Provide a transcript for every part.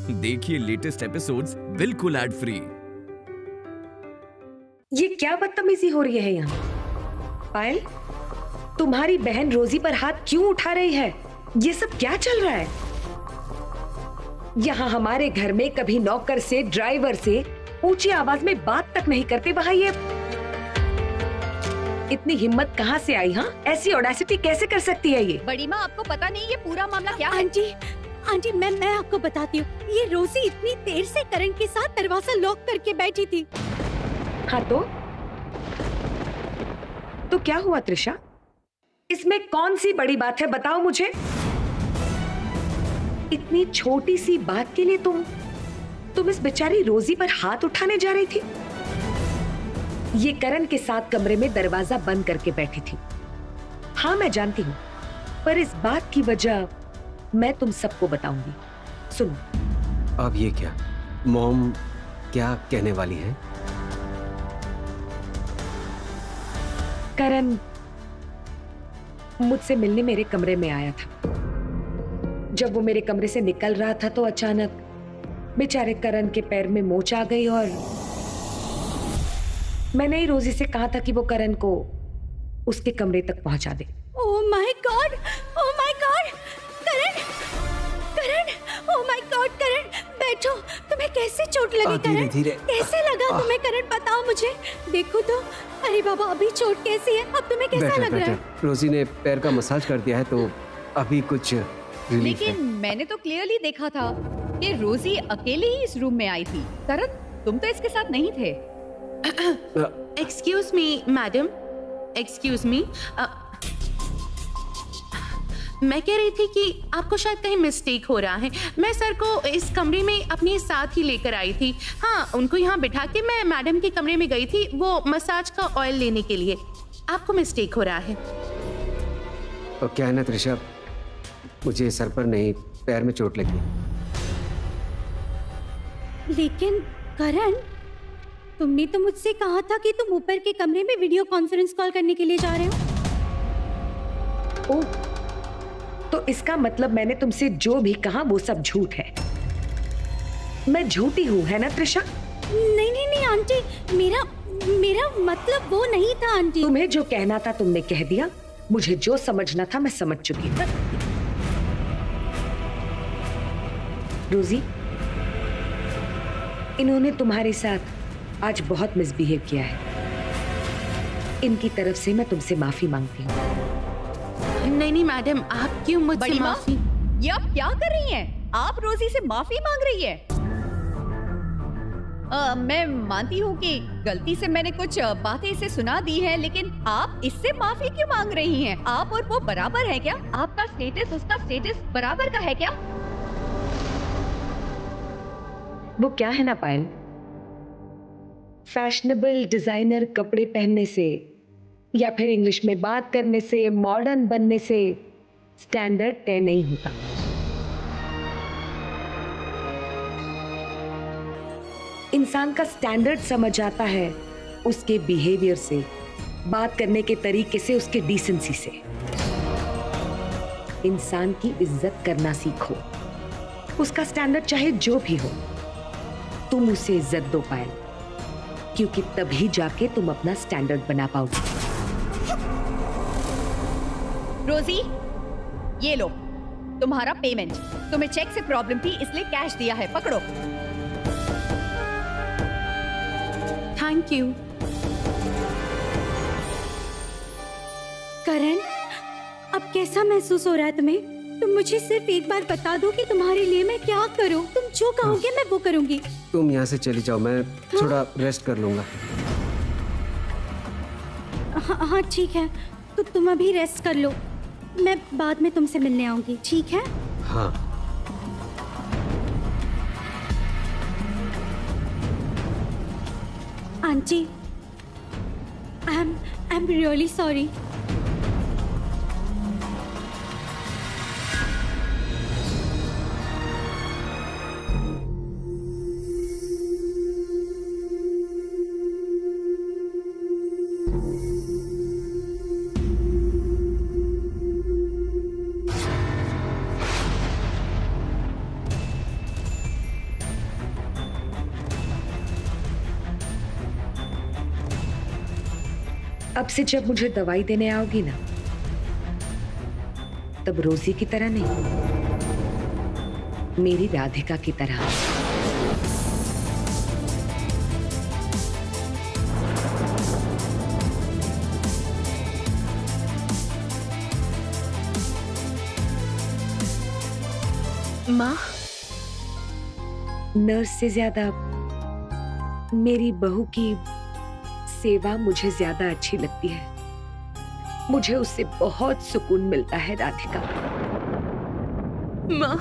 देखिए latest episodes बिल्कुल ad free. ये क्या बदतमीजी हो रही है यहाँ? पायल, तुम्हारी बहन रोजी पर हाथ क्यों उठा रही है? ये सब क्या चल रहा है? यहाँ हमारे घर में कभी नौकर से, ड्राइवर से ऊंची आवाज में बात तक नहीं करते, वहां ये इतनी हिम्मत कहाँ से आई? हाँ, ऐसी ऑडेसिटी कैसे कर सकती है ये? बड़ी माँ, आपको पता नहीं ये पूरा मामला क्या है? आंटी मैं आपको बताती हूँ। ये रोजी इतनी देर से करण के साथ दरवाजा लॉक करके बैठी थी। हाँ तो क्या हुआ त्रिशा? इसमें कौन सी बड़ी बात है, बताओ मुझे। इतनी छोटी सी बात के लिए तुम इस बेचारी रोजी पर हाथ उठाने जा रही थी? ये करण के साथ कमरे में दरवाजा बंद करके बैठी थी। हाँ मैं जानती हूँ, पर इस बात की वजह मैं तुम सबको बताऊंगी। सुनो। अब ये क्या? मॉम क्या कहने वाली है? करण मुझसे मिलने मेरे कमरे में आया था। जब वो मेरे कमरे से निकल रहा था तो अचानक बेचारे करण के पैर में मोच आ गई और मैंने ही रोजी से कहा था कि वो करण को उसके कमरे तक पहुंचा दे। Oh my god, oh my god, Karan, Karan, oh my god, Karan बैठो। तुम्हें कैसे चोट लगी करण? धीरे कैसे लगा तुम्हें करण? बताओ मुझे। देखो तो, अरे बाबा अभी चोट कैसी है? अब तुम्हें कैसा लग रहा है? रोजी ने पैर का मसाज कर दिया है तो अभी कुछ रिलीफ है। लेकिन मैंने तो क्लियरली देखा था कि रोजी अकेले ही इस रूम में आई थी। करण, तुम तो इसके साथ नहीं थे। Excuse me madam, excuse me. मैं कह रही थी कि आपको शायद कहीं मिस्टेक हो रहा है। मैं सर को इस कमरे में अपने साथ ही लेकर आई थी। हाँ, उनको यहाँ बिठा के मैं मैडम के कमरे में गई थी वो मसाज का ऑयल लेने के लिए। आपको मिस्टेक हो रहा है। और क्या है ना त्रिशा, मुझे सर पर नहीं पैर में चोट लगी। लेकिन करण, तुमने तो मुझसे कहा था कि तुम ऊपर के कमरे में वीडियो कॉन्फ्रेंस कॉल करने के लिए जा रहे हो। ओह, तो इसका मतलब मैंने तुमसे जो भी कहा वो सब झूठ है। मैं झूठी हूँ, है ना त्रिशा? नहीं नहीं नहीं आंटी, मेरा मतलब वो नहीं था आंटी। तुम्हें जो कहना था तुमने कह दिया। मुझे जो समझना था मैं समझ चुकी हूँ। रोजी, इन्होंने तुम्हारे साथ आज बहुत मिसबिहेव किया है। इनकी तरफ से मैं तुमसे माफी मांगती हूँ। नहीं मैडम, आप क्यों मुझसे बड़ी माँ, माफी? ये आप क्या कर रही हैं? आप रोजी से माफी मांग रही है? मैं मानती हूँ कि गलती से मैंने कुछ बातें इसे सुना दी हैं, लेकिन आप इससे माफी क्यों मांग रही हैं? आप और वो बराबर है क्या? आपका स्टेटस उसका स्टेटस बराबर का है क्या? वो क्या है ना पायल, फैशनेबल डिजाइनर कपड़े पहनने से या फिर इंग्लिश में बात करने से, मॉडर्न बनने से स्टैंडर्ड तय नहीं होता। इंसान का स्टैंडर्ड समझ आता है उसके बिहेवियर से, बात करने के तरीके से, उसके डिसेंसी से। इंसान की इज्जत करना सीखो, उसका स्टैंडर्ड चाहे जो भी हो। तुम उसे इज्जत दो पायल, क्योंकि तभी जाके तुम अपना स्टैंडर्ड बना पाओगे। रोजी, ये लो तुम्हारा पेमेंट। तुम्हें चेक से प्रॉब्लम थी इसलिए कैश दिया है, पकड़ो। Thank you. करण, अब कैसा महसूस हो रहा है तुम्हें? तुम मुझे सिर्फ एक बार बता दो कि तुम्हारे लिए मैं क्या करूं। तुम जो कहोगे मैं वो करूंगी। तुम यहाँ से चली जाओ, मैं थोड़ा रेस्ट कर लूंगा। हाँ ठीक है, तो तुम अभी रेस्ट कर लो, मैं बाद में तुमसे मिलने आऊंगी, ठीक है? हाँ। Aunty, I am really sorry. अब से जब मुझे दवाई देने आओगी ना, तब रोजी की तरह नहीं, मेरी राधिका की तरह। माँ, नर्स से ज्यादा मेरी बहू की सेवा मुझे ज्यादा अच्छी लगती है। मुझे उससे बहुत सुकून मिलता है राधिका। माँ,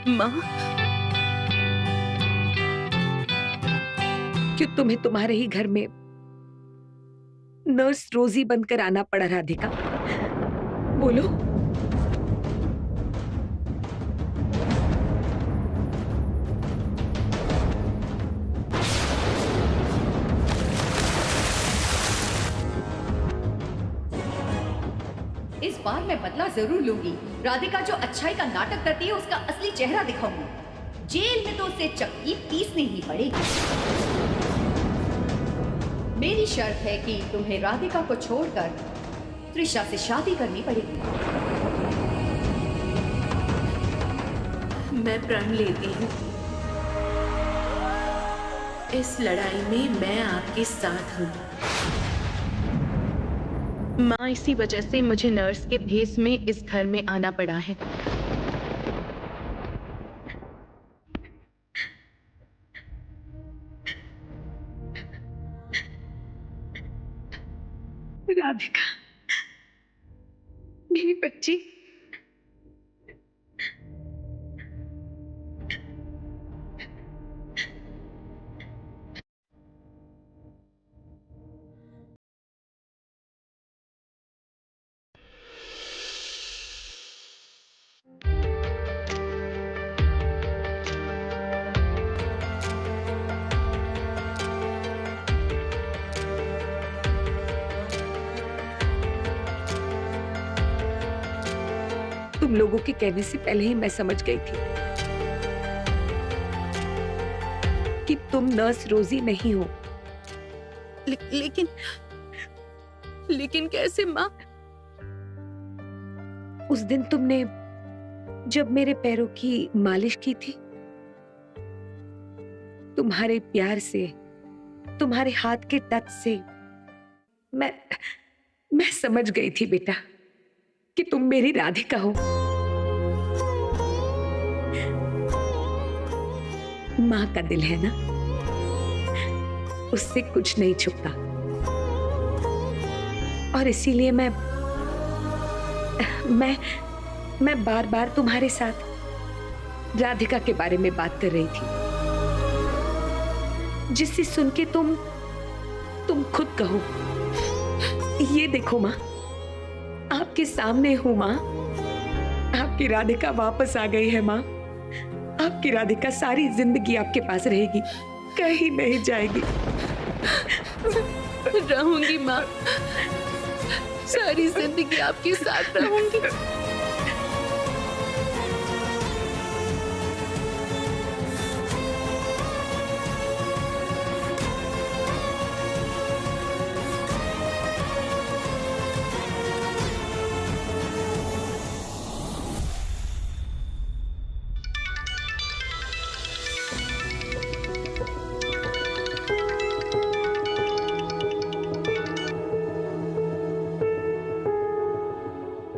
माँ, क्यों तुम्हें तुम्हारे ही घर में नर्स रोजी बनकर आना पड़ा राधिका? बोलो। इस बार मैं बदला जरूर लूंगी। राधिका जो अच्छाई का नाटक करती है उसका असली चेहरा दिखाऊंगी। जेल में तो उसे चक्की पीसनी ही पड़ेगी। मेरी शर्त है कि तुम्हें राधिका को छोड़कर त्रिशा से शादी करनी पड़ेगी। मैं प्रण लेती हूँ। इस लड़ाई में मैं आपके साथ हूँ। माँ, इसी वजह से मुझे नर्स के भेस में इस घर में आना पड़ा है। राधिका, मेरी बच्ची, तुम लोगों के कहने से पहले ही मैं समझ गई थी कि तुम नर्स रोजी नहीं हो। लेकिन कैसे माँ? उस दिन तुमने जब मेरे पैरों की मालिश की थी, तुम्हारे प्यार से, तुम्हारे हाथ के टच से मैं समझ गई थी बेटा कि तुम मेरी राधिका हो। माँ का दिल है ना, उससे कुछ नहीं छुपता। और इसीलिए मैं बार बार तुम्हारे साथ राधिका के बारे में बात कर रही थी, जिससे सुन के तुम खुद कहो, ये देखो माँ, आपके सामने हूं माँ, आपकी राधिका वापस आ गई है माँ। आपकी राधिका सारी जिंदगी आपके पास रहेगी, कहीं नहीं जाएगी। रहूंगी माँ, सारी जिंदगी आपके साथ रहूंगी।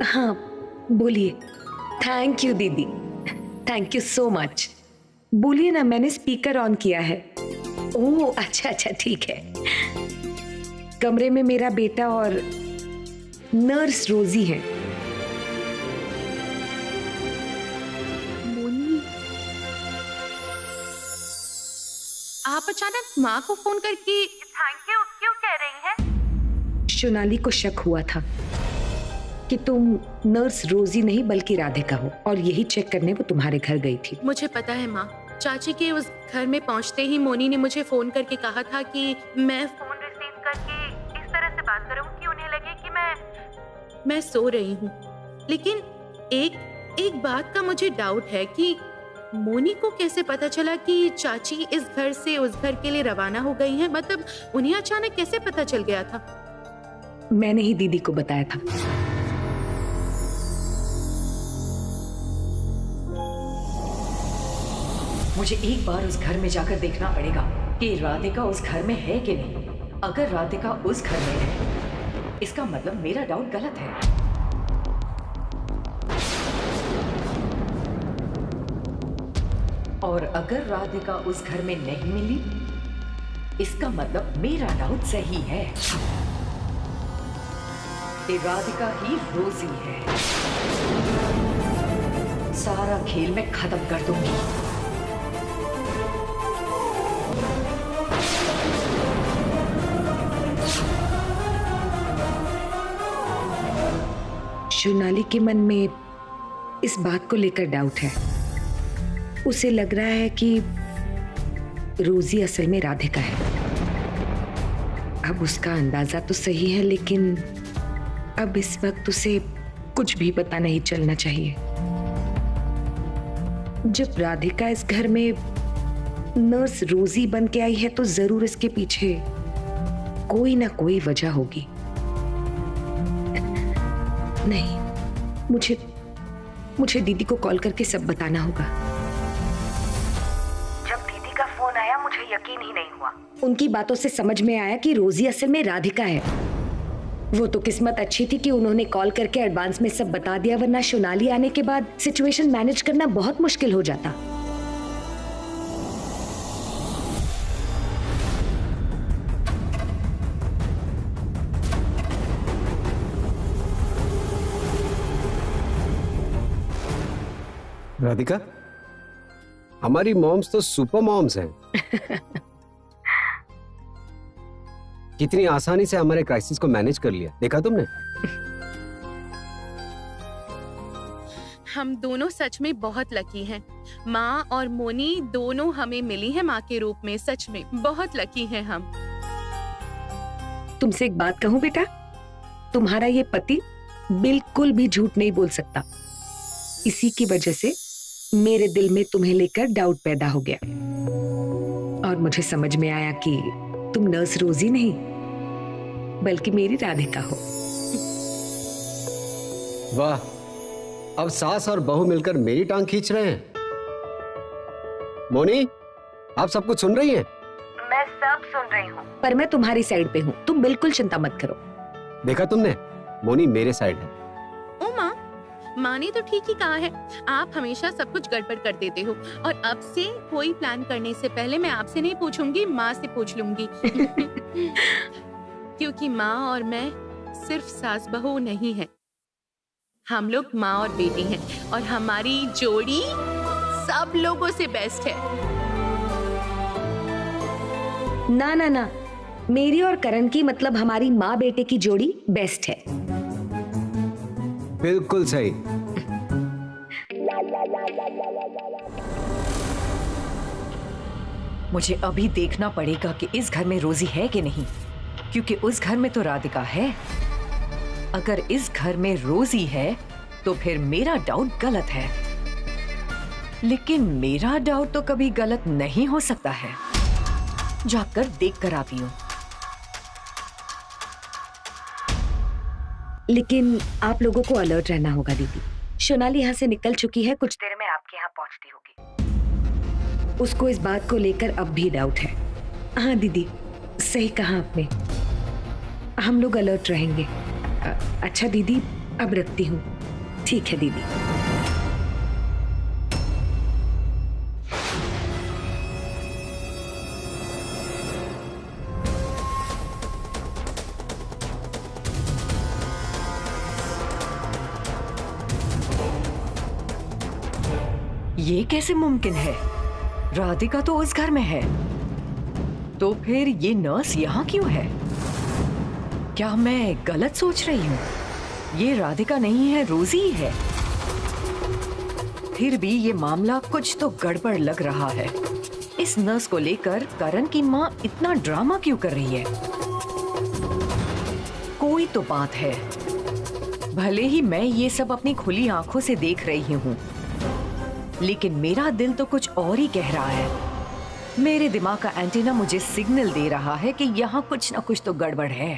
हाँ बोलिए। थैंक यू दीदी, थैंक यू सो मच। बोलिए ना, मैंने स्पीकर ऑन किया है। ओह अच्छा अच्छा, ठीक है। कमरे में मेरा बेटा और नर्स रोजी है। आप अचानक माँ को फोन करके थैंक यू क्यों कह रही हैं? सोनाली को शक हुआ था कि तुम नर्स रोजी नहीं बल्कि राधिका हो, और यही चेक करने वो तुम्हारे घर गई थी। मुझे पता है माँ, चाची के उस घर में पहुंचते ही मोनी ने मुझे फोन करके कहा था कि मैं फोन रिसीव करके इस तरह से बात करूं कि उन्हें लगे कि मैं सो रही हूं। लेकिन एक बात का मुझे डाउट है कि मोनी को कैसे पता चला कि चाची इस घर से उस घर के लिए रवाना हो गई हैं? मतलब उन्हें अचानक कैसे पता चल गया था? मैंने ही दीदी को बताया था। मुझे एक बार उस घर में जाकर देखना पड़ेगा कि राधिका उस घर में है कि नहीं। अगर राधिका उस घर में है, इसका मतलब मेरा डाउट गलत है। और अगर राधिका उस घर में नहीं मिली, इसका मतलब मेरा डाउट सही है कि राधिका ही रोजी है। सारा खेल मैं खत्म कर दूंगी। सोनाली के मन में इस बात को लेकर डाउट है। उसे लग रहा है कि रोजी असल में राधिका है। अब उसका अंदाजा तो सही है, लेकिन अब इस वक्त उसे कुछ भी पता नहीं चलना चाहिए। जब राधिका इस घर में नर्स रोजी बन के आई है तो जरूर इसके पीछे कोई ना कोई वजह होगी। नहीं, मुझे दीदी को कॉल करके सब बताना होगा। जब दीदी का फोन आया मुझे यकीन ही नहीं हुआ। उनकी बातों से समझ में आया कि रोजी असल में राधिका है। वो तो किस्मत अच्छी थी कि उन्होंने कॉल करके एडवांस में सब बता दिया, वरना सोनाली आने के बाद सिचुएशन मैनेज करना बहुत मुश्किल हो जाता। राधिका, हमारी मॉम्स तो सुपर मॉम्स हैं। कितनी आसानी से हमारे क्राइसिस को मैनेज कर लिया, देखा तुमने? हम दोनों सच में बहुत लकी हैं। माँ और मोनी दोनों हमें मिली हैं माँ के रूप में। सच में बहुत लकी हैं हम। तुमसे एक बात कहूं बेटा, तुम्हारा ये पति बिल्कुल भी झूठ नहीं बोल सकता। इसी की वजह से मेरे दिल में तुम्हें लेकर डाउट पैदा हो गया और मुझे समझ में आया कि तुम नर्स रोजी नहीं बल्कि मेरी राधिका हो। वाह, अब सास और बहू मिलकर मेरी टांग खींच रहे हैं। मोनी, आप सब कुछ सुन रही हैं? मैं सब सुन रही हूँ, पर मैं तुम्हारी साइड पे हूँ। तुम बिल्कुल चिंता मत करो। देखा तुमने, मोनी मेरे साइड है। ओ माँ ने तो ठीक ही कहा है। आप हमेशा सब कुछ गड़बड़ कर देते हो और अब से कोई प्लान करने से पहले मैं आपसे नहीं पूछूंगी, माँ से पूछ लूंगी। क्योंकि माँ और मैं सिर्फ सास बहू नहीं है, हम लोग माँ और बेटी हैं और हमारी जोड़ी सब लोगों से बेस्ट है। ना ना ना, मेरी और करण की मतलब हमारी माँ बेटे की जोड़ी बेस्ट है। बिल्कुल सही। मुझे अभी देखना पड़ेगा कि इस घर में रोजी है कि नहीं, क्योंकि उस घर में तो राधिका है। अगर इस घर में रोजी है तो फिर मेरा डाउट गलत है, लेकिन मेरा डाउट तो कभी गलत नहीं हो सकता है। जाकर देख कर आती हूँ। लेकिन आप लोगों को अलर्ट रहना होगा दीदी। सोनाली यहाँ से निकल चुकी है, कुछ देर में आपके यहाँ पहुँचती होगी। उसको इस बात को लेकर अब भी डाउट है। हाँ दीदी, सही कहा आपने, हम लोग अलर्ट रहेंगे। अच्छा दीदी, अब रखती हूँ। ठीक है दीदी। ये कैसे मुमकिन है? राधिका तो उस घर में है, तो फिर ये नर्स यहाँ क्यों है? क्या मैं गलत सोच रही हूँ? ये राधिका नहीं है, रोजी है। फिर भी ये मामला कुछ तो गड़बड़ लग रहा है। इस नर्स को लेकर करण की माँ इतना ड्रामा क्यों कर रही है? कोई तो बात है। भले ही मैं ये सब अपनी खुली आंखों से देख रही हूँ, लेकिन मेरा दिल तो कुछ और ही कह रहा है। मेरे दिमाग का एंटीना मुझे सिग्नल दे रहा है कि यहाँ कुछ ना कुछ तो गड़बड़ है।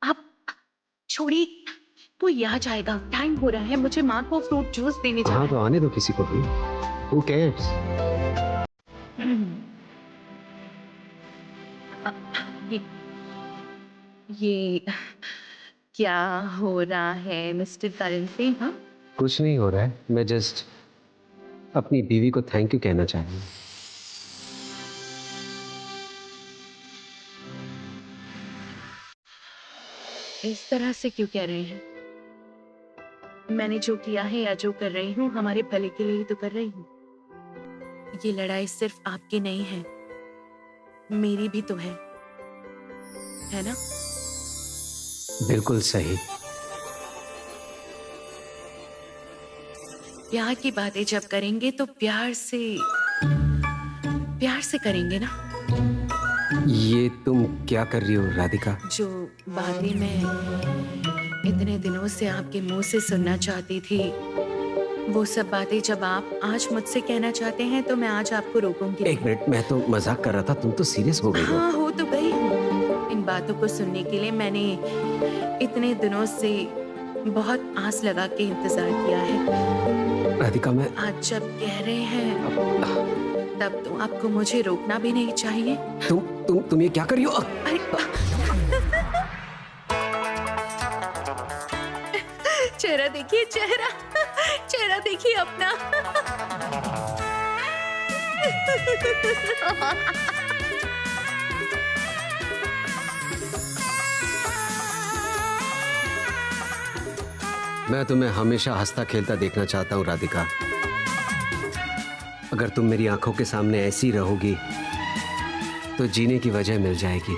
आप छोड़िए, वो यहाँ जाएगा। टाइम हो रहा है, मुझे माँ को फ्रूट जूस देने जाना हाँ तो आने दो किसी को भी। Who cares? ये क्या हो रहा है मिस्टर करण सिंह? हाँ, कुछ नहीं हो रहा है, मैं जस्ट अपनी बीवी को थैंक यू कहना चाह रही हूँ। इस तरह से क्यों कह रहे हैं? मैंने जो किया है या जो कर रही हूँ हमारे भले के लिए ही तो कर रही हूँ। ये लड़ाई सिर्फ आपकी नहीं है, मेरी भी तो है ना? बिल्कुल सही। प्यार की बातें जब करेंगे तो प्यार से करेंगे ना। ये तुम क्या कर रही हो राधिका? जो बातें मैं इतने दिनों से आपके मुंह से सुनना चाहती थी, वो सब बातें जब आप आज मुझसे कहना चाहते हैं तो मैं आज आपको रोकूंगी। एक मिनट, मैं तो मजाक कर रहा था, तुम तो सीरियस हो गई हो। हाँ, हो तो गई हूँ। इन बातों को सुनने के लिए मैंने इतने दिनों से बहुत आस लगा के इंतजार किया है। राधिका, मैं आज जब कह रहे हैं तब तो आपको मुझे रोकना भी नहीं चाहिए। तुम ये क्या कर रही हो? अरे चेहरा देखिए, चेहरा देखिए अपना। मैं तुम्हें हमेशा हंसता खेलता देखना चाहता हूँ राधिका। अगर तुम मेरी आंखों के सामने ऐसी रहोगी तो जीने की वजह मिल जाएगी।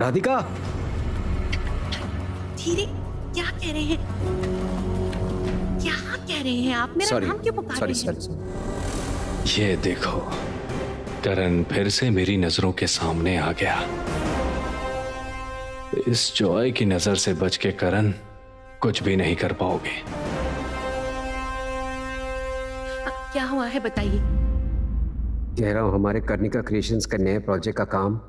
राधिका, धीरे, क्या कह रहे हैं? क्या कह रहे हैं आप? मेरा नाम क्यों पुकार रहे हैं? ये देखो, करण फिर से मेरी नजरों के सामने आ गया। इस जॉय की नजर से बच के करण कुछ भी नहीं कर पाओगे। क्या हुआ है बताइए। कह रहा हूं, हमारे कर्णिका क्रिएशंस का नए प्रोजेक्ट का काम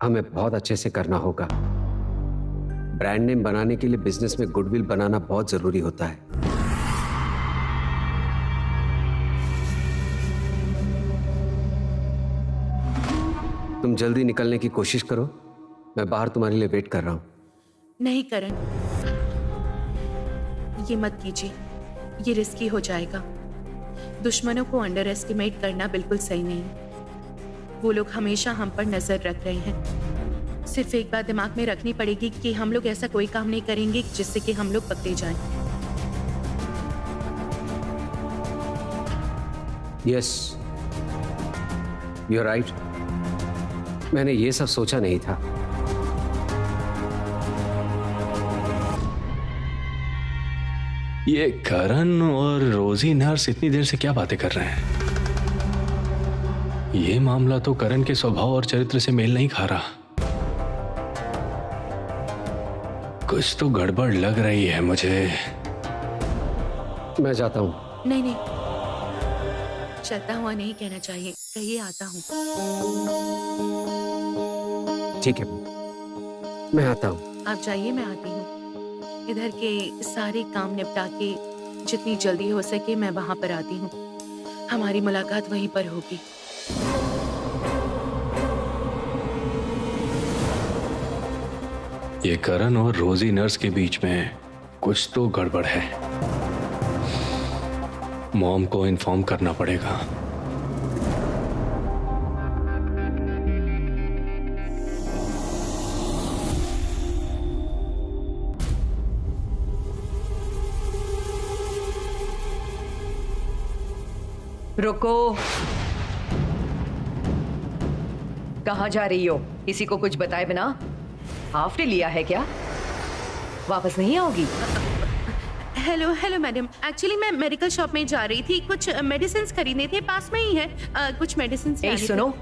हमें बहुत अच्छे से करना होगा। ब्रांड नेम बनाने के लिए बिजनेस में गुडविल बनाना बहुत जरूरी होता है। तुम जल्दी निकलने की कोशिश करो, मैं बाहर तुम्हारे लिए वेट कर रहा हूं। नहीं करण, ये मत कीजिए, ये रिस्की हो जाएगा। दुश्मनों को अंडर एस्टिमेट करना बिल्कुल सही नहीं। वो लोग हमेशा हम पर नजर रख रहे हैं। सिर्फ एक बात दिमाग में रखनी पड़ेगी कि हम लोग ऐसा कोई काम नहीं करेंगे जिससे कि हम लोग पकड़े जाएं। Yes, you are right. मैंने ये सब सोचा नहीं था। ये करण और रोजी नर्स इतनी देर से क्या बातें कर रहे हैं? ये मामला तो करण के स्वभाव और चरित्र से मेल नहीं खा रहा। कुछ तो गड़बड़ लग रही है मुझे। मैं जाता हूं। नहीं, चलता हुआ नहीं कहना चाहिए, कहिए आता हूँ। ठीक है, मैं आता हूँ। आप जाइए, मैं आती हूँ। इधर के सारे काम निपटा के जितनी जल्दी हो सके मैं वहां पर आती हूँ। हमारी मुलाकात वहीं पर होगी। ये करण और रोजी नर्स के बीच में कुछ तो गड़बड़ है। मॉम को इन्फॉर्म करना पड़ेगा। रुको, कहाँ जा रही हो? किसी को कुछ बताए बिना हाफ डे लिया है क्या? वापस नहीं आओगी? हेलो हेलो मैडम, एक्चुअली मैं मेडिकल शॉप में जा रही थी, कुछ मेडिसिन खरीदने थे, पास में ही है। कुछ मेडिसिन। ए सुनो,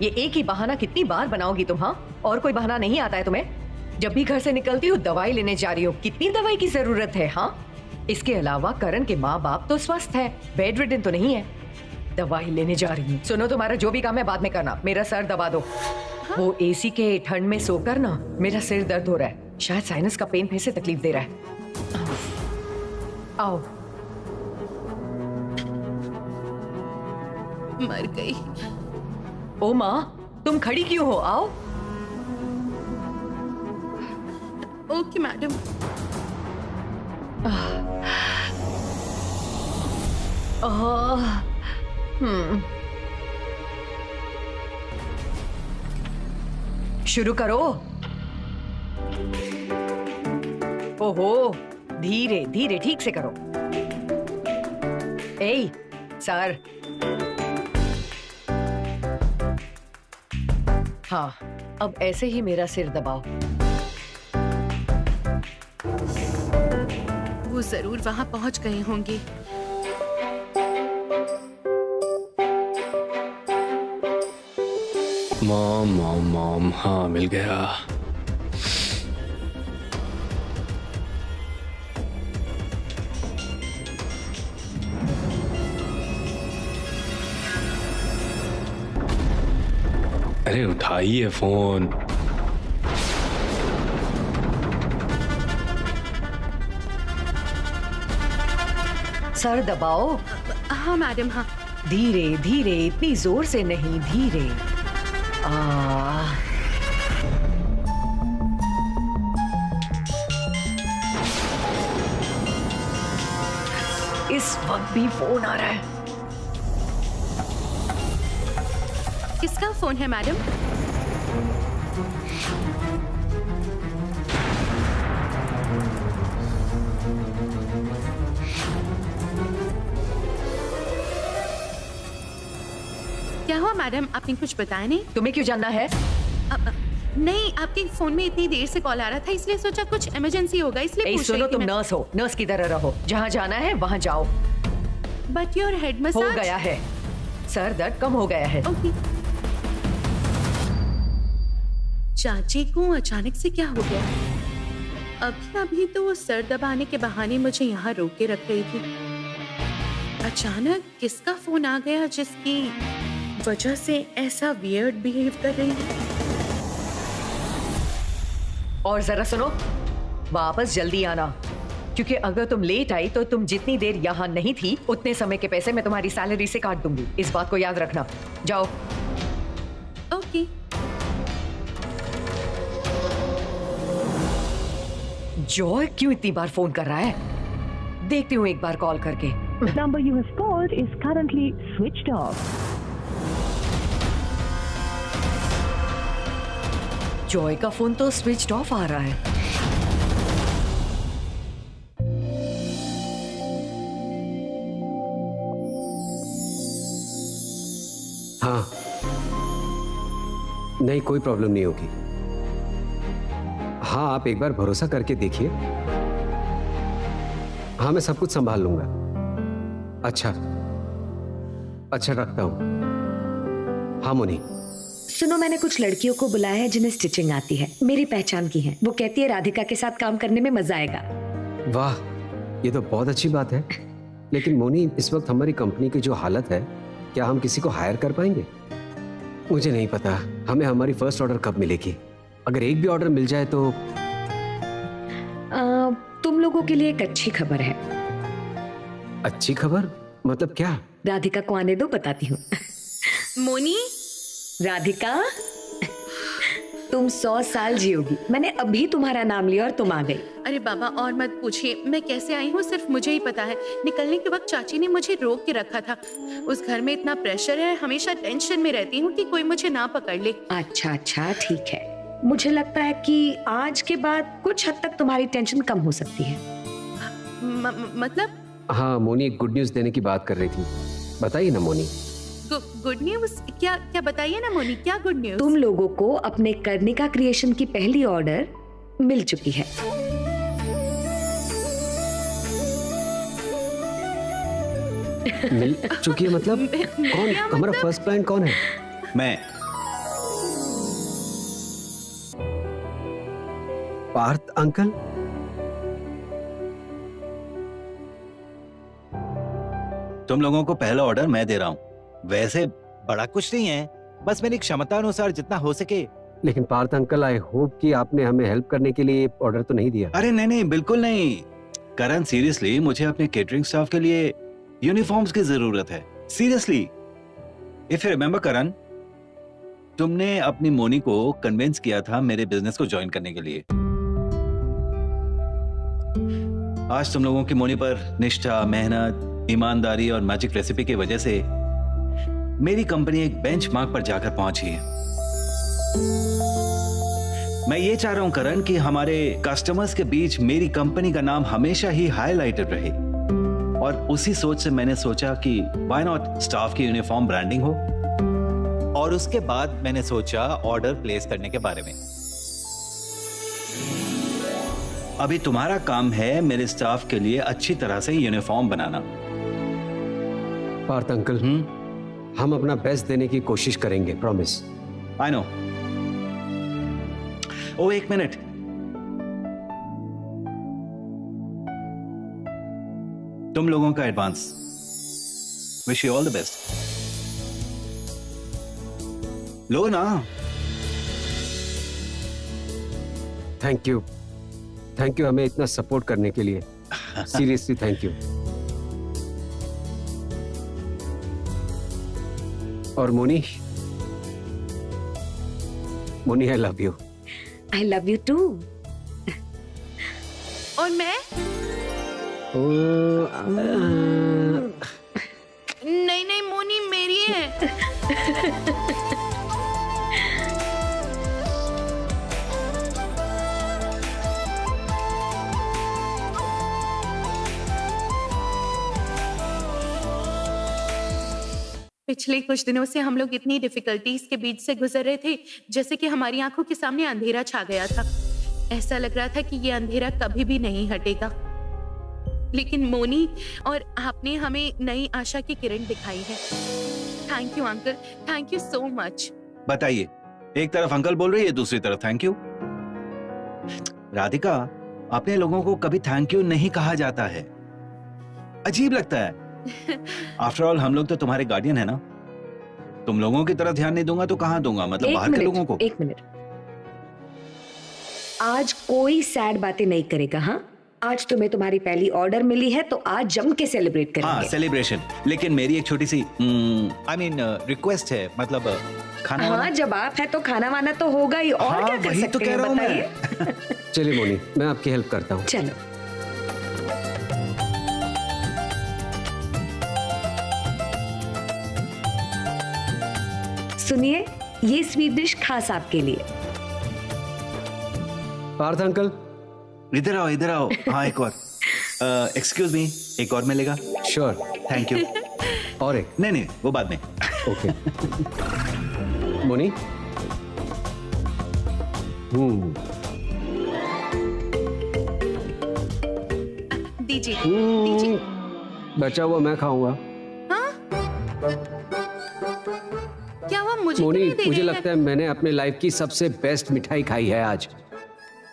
ये एक ही बहाना कितनी बार बनाओगी तुम? हाँ, और कोई बहाना नहीं आता है तुम्हें? जब भी घर से निकलती हो दवाई लेने जा रही हो। कितनी दवाई की जरूरत है? हाँ, इसके अलावा करण के माँ बाप तो स्वस्थ है, बेड रिडन तो नहीं है। दवाई लेने जा रही हूँ। सुनो, तुम्हारा जो भी काम है बाद में करना, मेरा सर दबा दो। हाँ? वो एसी के ठंड में सोकर ना मेरा सिर दर्द हो रहा है, शायद साइनस का पेन फिर से तकलीफ दे रहा है। आओ। मर गई। ओ माँ, तुम खड़ी क्यों हो? आओ। Okay madam. शुरू करो। ओहो, धीरे धीरे, ठीक से करो। ए सर। हाँ, अब ऐसे ही मेरा सिर दबाओ। वो जरूर वहां पहुंच गए होंगे। मॉम मॉम मॉम, हाँ मिल गया। अरे उठाइए फोन। सर दबाओ। हाँ मैडम, हाँ। धीरे धीरे, इतनी जोर से नहीं, धीरे। इस वक्त भी फोन आ रहा है। किसका फोन है मैडम? क्या हुआ मैडम, आपने कुछ बताया नहीं? तुम्हें क्यों जानना है? नहीं, आपके फोन में इतनी देर से कॉल आ रहा था, इसलिए सोचा कुछ इमरजेंसी होगा, इसलिए पूछ रही सुनो, थी। तुम नर्स हो, नर्स की तरह रहो, जहाँ जाना है वहाँ जाओ। बट योर हेड मसाज हो गया है, सर दर्द कम हो गया है। ओके। चाची को अचानक से क्या हो गया? अभी तो वो सर दबाने के बहाने मुझे यहाँ रोक के रख रही थी। अचानक किसका फोन आ गया जिसकी वजह से ऐसा वियर्ड बिहेव कर रही है? और जरा सुनो, वापस जल्दी आना, क्योंकि अगर तुम लेट आई तो तुम जितनी देर यहाँ नहीं थी उतने समय के पैसे मैं तुम्हारी सैलरी से काट दूंगी। इस बात को याद रखना। जाओ। ओके। जॉय क्यों इतनी बार फोन कर रहा है? देखती हूँ एक बार कॉल करके। Number you have called is currently switched off. Joy का फोन तो स्विच्ड ऑफ आ रहा है। हाँ, नहीं कोई प्रॉब्लम नहीं होगी। हाँ, आप एक बार भरोसा करके देखिए। हाँ, मैं सब कुछ संभाल लूंगा। अच्छा रखता हूं। हाँ मुनी, सुनो, मैंने कुछ लड़कियों को बुलाया है जिन्हें स्टिचिंग आती है, मेरी पहचान की है। वो कहती है राधिका के साथ काम करने में मजा आएगा। वाह, ये तो बहुत अच्छी बात है। लेकिन मोनी, इस वक्त हमारी कंपनी की जो हालत है, क्या हम किसी को हायर कर पाएंगे? मुझे नहीं पता हमें हमारी फर्स्ट ऑर्डर कब मिलेगी। अगर एक भी ऑर्डर मिल जाए तो तुम लोगों के लिए एक अच्छी खबर है। अच्छी खबर? मतलब क्या? राधिका को आने दो, बताती हूँ। मोनी, राधिका, तुम 100 साल जियोगी। मैंने अभी तुम्हारा नाम लिया और तुम आ गई। अरे बाबा और मत पूछिए, मैं कैसे आई हूँ सिर्फ मुझे ही पता है। निकलने के वक्त चाची ने मुझे रोक के रखा था। उस घर में इतना प्रेशर है, हमेशा टेंशन में रहती हूँ कि कोई मुझे ना पकड़ ले। अच्छा अच्छा ठीक है, मुझे लगता है कि आज के बाद कुछ हद तक तुम्हारी टेंशन कम हो सकती है। मतलब? हाँ, मोनी एक गुड न्यूज देने की बात कर रही थी। बताइए ना मोनी। Good news? क्या बताइए ना मोनी, क्या गुड न्यूज? तुम लोगों को अपने कर्णिका क्रिएशन की पहली ऑर्डर मिल चुकी है। मिल चुकी है मतलब? कौन हमारा फर्स्ट क्लाइंट कौन है? मैं। पार्थ अंकल? तुम लोगों को पहला ऑर्डर मैं दे रहा हूँ। वैसे बड़ा कुछ नहीं है, बस मेरी क्षमता अनुसार जितना हो सके। लेकिन पार्थ अंकल, आई होप कि आपने हमें हेल्प करने के लिए ऑर्डर तो नहीं दिया। अरे नहीं, बिल्कुल नहीं। करण, सीरियसली मुझे अपने केटरिंग स्टाफ के लिए यूनिफॉर्म्स की जरूरत है। सीरियसली। इफ यू रिमेम्बर करण, तुमने अपनी मोनी को कन्विंस किया था मेरे बिजनेस को ज्वाइन करने के लिए। आज तुम लोगों की मोनी पर निष्ठा, मेहनत, ईमानदारी और मैजिक रेसिपी की वजह से मेरी कंपनी एक बेंचमार्क पर जाकर पहुंची है। मैं ये चाह रहा हूं करण कि हमारे कस्टमर्स के बीच मेरी कंपनी का नाम हमेशा ही हाईलाइटेड रहे, और उसी सोच से मैंने सोचा कि व्हाई नॉट स्टाफ की यूनिफॉर्म ब्रांडिंग हो। और उसके बाद मैंने सोचा ऑर्डर प्लेस करने के बारे में। अभी तुम्हारा काम है मेरे स्टाफ के लिए अच्छी तरह से यूनिफॉर्म बनाना। पार्थ अंकल, हम अपना बेस्ट देने की कोशिश करेंगे, प्रॉमिस। I know. ओ एक मिनट, तुम लोगों का advance. Wish you all the best. लो ना। थैंक यू हमें इतना सपोर्ट करने के लिए। Seriously thank you. और Moni, I love you. I love you too. और मैं? नहीं मोनी मेरी है। पिछले कुछ दिनों से हम लोग इतनी डिफिकल्टीज के बीच से गुजर रहे थे, जैसे कि हमारी आंखों के सामने अंधेरा छा गया था। ऐसा लग रहा था कि ये अंधेरा कभी भी नहीं हटेगा। लेकिन मोनी और आपने हमें नई आशा की किरण दिखाई है। Thank you uncle, thank you so much. बताइए, एक तरफ अंकल बोल रही है, दूसरी तरफ थैंक यू। राधिका, अपने लोगों को कभी थैंक यू नहीं कहा जाता है, अजीब लगता है। आफ्टर ऑल हम लोग तो तुम्हारे गार्डियन है ना। तुम लोगों की तरफ ध्यान नहीं दूंगा तो कहाँ दूंगा, मतलब बाहर के लोगों को। एक मिनट, आज कोई सैड बातें नहीं करेगा। हाँ, आज तुम्हें तुम्हारी पहली ऑर्डर मिली है तो आज जम के सेलिब्रेट करेंगे। हाँ, सेलिब्रेशन। लेकिन मेरी एक छोटी सी रिक्वेस्ट है, मतलब खाना। हाँ, जब आप है तो खाना वाना तो होगा ही, और हाँ, क्या कर वही सकते तो कह हैं, रहा हूं बताइए। चलिए मोनी, मैं आपकी हेल्प करता हूँ। चलो। सुनिए, ये स्वीट डिश खास आपके लिए। पार्थ अंकल, इधर आओ। हाँ, एक और। एक्सक्यूज मी, एक और मिलेगा? श्योर। Thank you. और एक? नहीं, वो बाद में। ओके। मोनी। दीजिए। बचा हुआ मैं खाऊंगा। क्या वो मुझे मोनी, नहीं दे मुझे रहे लगता है मैंने अपने लाइफ की सबसे बेस्ट मिठाई खाई है आज।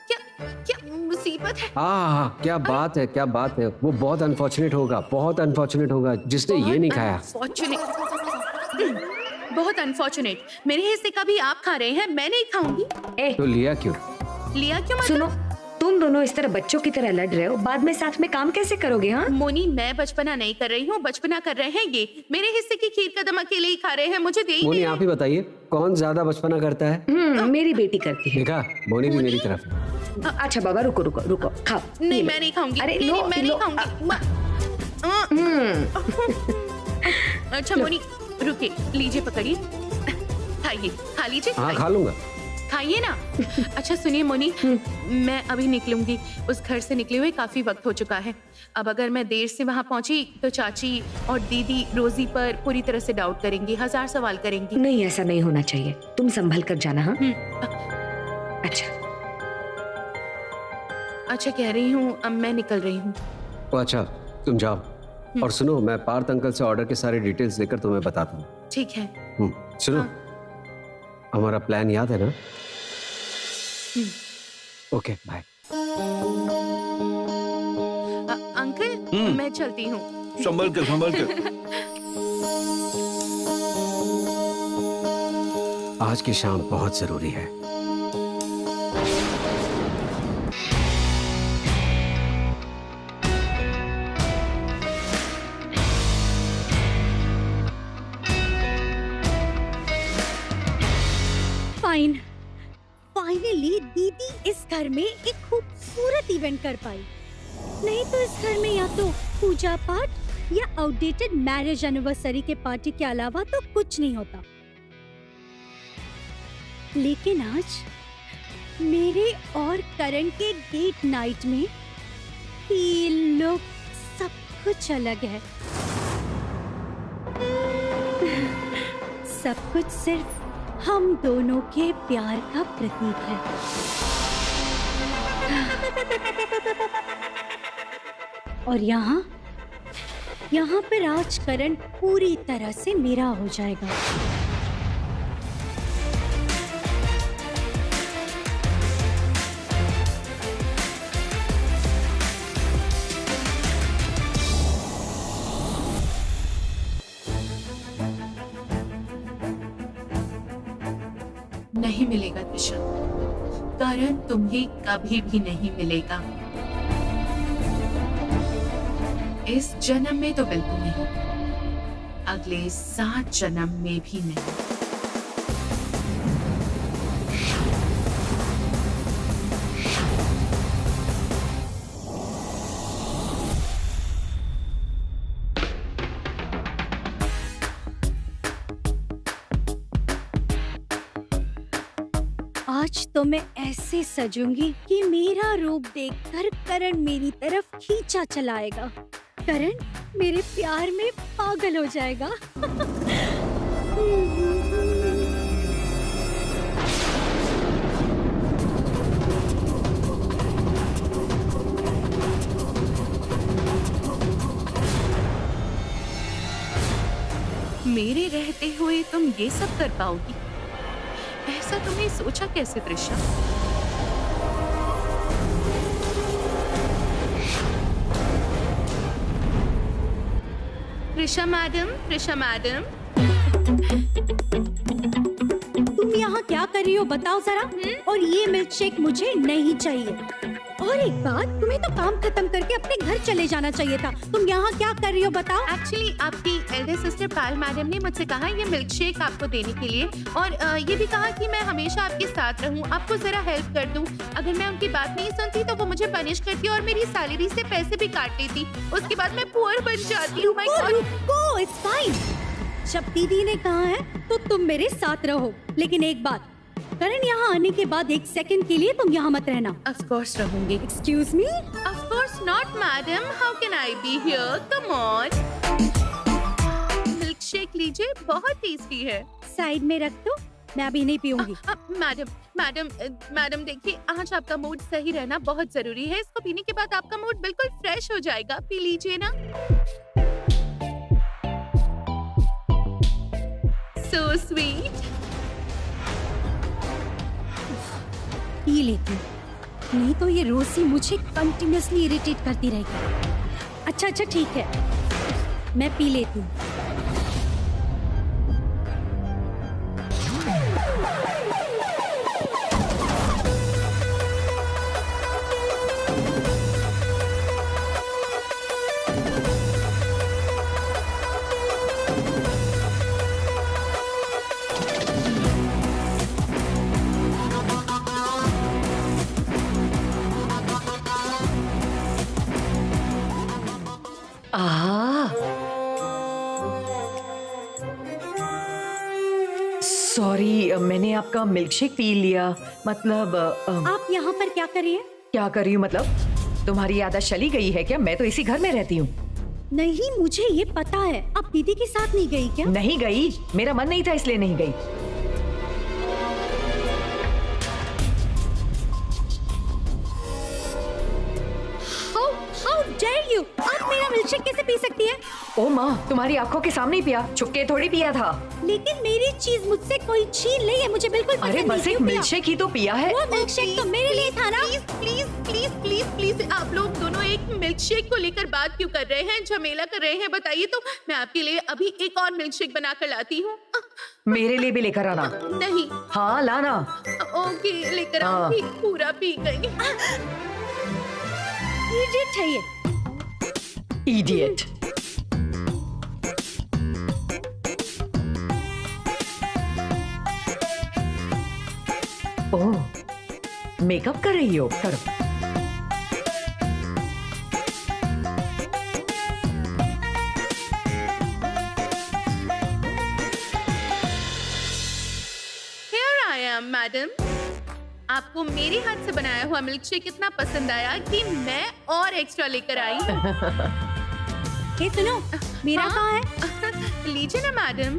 क्या मुसीबत है? हाँ, क्या बात है। वो बहुत अनफॉर्चुनेट होगा जिसने ये नहीं खाया। बहुत अनफॉर्चुनेट। मेरे हिस्से का भी आप खा रहे हैं, मैं नहीं खाऊंगी। तो लिया क्यों? मतलब? सुनो, तुम दोनों इस तरह बच्चों की तरह लड़ रहे हो, बाद में साथ में काम कैसे करोगे? हाँ मोनी, मैं बचपना नहीं कर रही हूँ, बचपना कर रहे हैं ये। मेरे हिस्से की खीर कदम अकेले ही खा रहे हैं, मुझे दे ही मोनी नहीं। आप ही बताइए कौन ज्यादा बचपना करता है? मेरी बेटी करती है। देखा, मोनी भी मेरी तरफ है। अच्छा बाबा रुको रुको रुको, खाओ। नहीं मैं नहीं खाऊंगी। अरे नहीं, लो, मैं लो, नहीं खाऊंगी। अच्छा मोनी रुकिए, लीजिए पकड़िए, खाइए, खा लीजिए। हाँ खा लूंगा। खाइए ना। अच्छा सुनिए मोनी, मैं अभी निकलूंगी। उस घर से निकले हुए काफी वक्त हो चुका है। अब अगर मैं देर से वहाँ पहुंची तो चाची और दीदी रोजी पर पूरी तरह से डाउट करेंगी, 1000 सवाल करेंगी। नहीं ऐसा नहीं होना चाहिए, तुम संभल कर जाना। हाँ अच्छा कह रही हूँ, अब मैं निकल रही हूँ। अच्छा तुम जाओ, और सुनो मैं पार्थ अंकल से ऑर्डर के सारे डिटेल्स लेकर तुम्हें बताता हूँ। ठीक है। सुनो हमारा प्लान याद है ना? Okay bye. अंकल मैं चलती हूँ। संभल के संभल के। आज की शाम बहुत जरूरी है। फाइनली दीदी इस घर में एक खूबसूरत इवेंट कर पाई। नहीं तो इस घर में या तो पूजा पाठ या आउटडेटेड मैरिज एनिवर्सरी के पार्टी के अलावा तो कुछ नहीं होता। लेकिन आज मेरे और करण के डेट नाइट में फील, लुक सब कुछ अलग है। सब कुछ सिर्फ हम दोनों के प्यार का प्रतीक है। और यहाँ पर आज करण पूरी तरह से मेरा हो जाएगा। नहीं मिलेगा त्रिशा, करण तुम्हें कभी भी नहीं मिलेगा। इस जन्म में तो बिल्कुल नहीं, अगले 7 जन्म में भी नहीं। आज तो मैं ऐसे सजूंगी कि मेरा रूप देखकर करण मेरी तरफ खींचा चलाएगा। करण मेरे प्यार में पागल हो जाएगा। मेरे रहते हुए तुम ये सब कर पाओगी? ऐसा तुमने सोचा कैसे त्रिशा? त्रिशा मैडम, तुम यहाँ क्या कर रही हो बताओ जरा। और ये मिल्क शेक मुझे नहीं चाहिए। और एक बात, तुम्हें तो काम खत्म करके अपने घर चले जाना चाहिए था। तुम यहाँ क्या कर रही हो बताओ। एक्चुअली आपकी एल्डर सिस्टर पायल मैडम ने मुझसे कहा ये मिल्क शेक आपको देने के लिए, और ये भी कहा कि मैं हमेशा आपके साथ रहूं, आपको जरा हेल्प कर दूं। अगर मैं उनकी बात नहीं सुनती तो वो मुझे पनिश करती और मेरी सैलरी से पैसे भी काट लेती। उसके बाद मैं पुअर बन जाती हूँ। रुको, इट्स फाइन। जब दीदी ने कहा है तो तुम मेरे साथ रहो, लेकिन एक बात, करण यहाँ आने के बाद 1 सेकंड के लिए तुम यहाँ मत रहना। Of course रहूंगी। Excuse me? Of course not, madam. How can I be here? Come on. Milk shake लीजिए, बहुत टेस्टी है। साइड में रख दो, मैं अभी नहीं पीऊंगी। मैडम देखिए, आज आपका मूड सही रहना बहुत जरूरी है। इसको पीने के बाद आपका मूड बिल्कुल फ्रेश हो जाएगा। पी लीजिए ना। So sweet. पी लेती हूँ, नहीं तो ये रोजी मुझे कंटिन्यूअसली इरिटेट करती रहेगी। अच्छा ठीक है, मैं पी लेती हूँ। सॉरी, मैंने आपका मिल्कशेक पी लिया। मतलब आप यहाँ पर क्या कर रही हैं? क्या कर रही हूँ मतलब? तुम्हारी आदत चली गई है क्या? मैं तो इसी घर में रहती हूँ। नहीं, मुझे ये पता है। आप दीदी के साथ नहीं गई क्या? नहीं गई, मेरा मन नहीं था इसलिए नहीं गई। How dare you? आप मेरा मिल्कशेक कैसे पी सकती है? ओ माँ, तुम्हारी आंखों के सामने ही पिया, छुपके थोड़ी पिया था। लेकिन मेरी चीज मुझसे कोई छीन नहीं है, मुझे बिल्कुल पसंद अरे नहीं। बस एक मिल्कशेक ही तो पिया है। वो मिल्कशेक तो मेरे लिए था ना। प्लीज प्लीज प्लीज प्लीज आप लोग दोनों एक मिल्कशेक को लेकर बात क्यों कर रहे हैं, झमेला कर रहे हैं? बताइए तो मैं आपके लिए अभी एक और मिल्कशेक बना कर लाती हूँ। मेरे लिए भी लेकर आना। नहीं। हाँ लाना। ओके, लेकर आऊंगी। पूरा पी गई। इडियट है ये। इडियट। ओह, मेकअप कर रही हो? करो। Here I am, madam. आपको मेरे हाथ से बनाया हुआ मिल्कशेक इतना पसंद आया कि मैं और एक्स्ट्रा लेकर आई। ये सुनो, मेरा कहाँ है? लीजिए ना madam.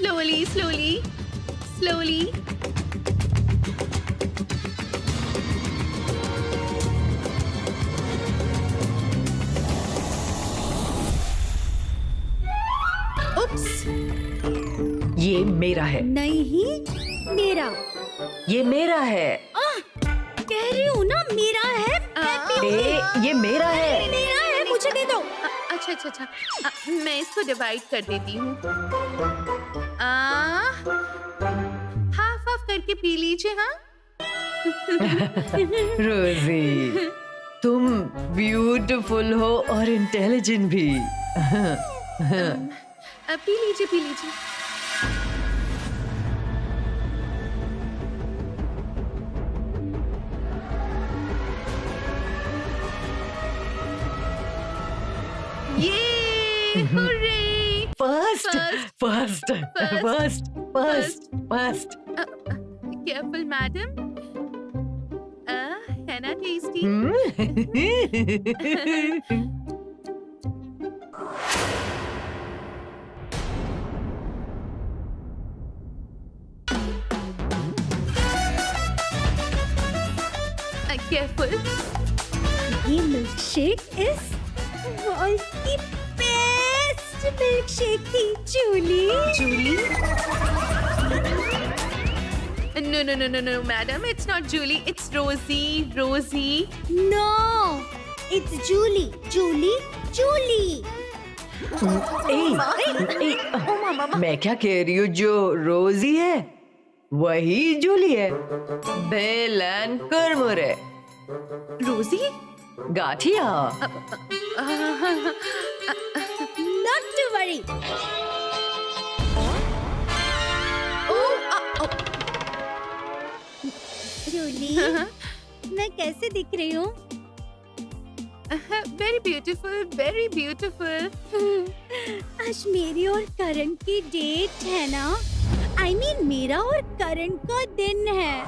Slowly, slowly, slowly. Oops. ये मेरा है। नहीं, मेरा। ये मेरा है। कह रही हूँ ना, मेरा है। ये मेरा है। मेरा है, मुझे दे दो। अच्छा अच्छा अच्छा, मैं इसको डिवाइड कर देती हूँ। हाफ हाफ करके पी लीजिए। हाँ रोजी, तुम ब्यूटीफुल हो और इंटेलिजेंट भी। पी लीजिए, पी लीजिए। ये hurray! First first first first first. Careful madam, है ना टेस्टी? केयरफुल। ये मिल्कशेक इस वर्ल्ड की बेस्ट मिल्कशेक थी, Jully. Jully? No, no, no, no, no, madam. It's not Julie. It's Rosie. Rosie. No, it's Julie. Julie. Julie. मैं क्या कह रही हूँ? जो रोजी है वही जूली है। बेल एंड कुरमुरे। Rosie? Gathiya. Not to worry. Jully, मैं कैसे दिख रही हूँ? Very beautiful, very beautiful. आज मेरी और करण की डेट है ना? I mean, मेरा और करण का दिन है।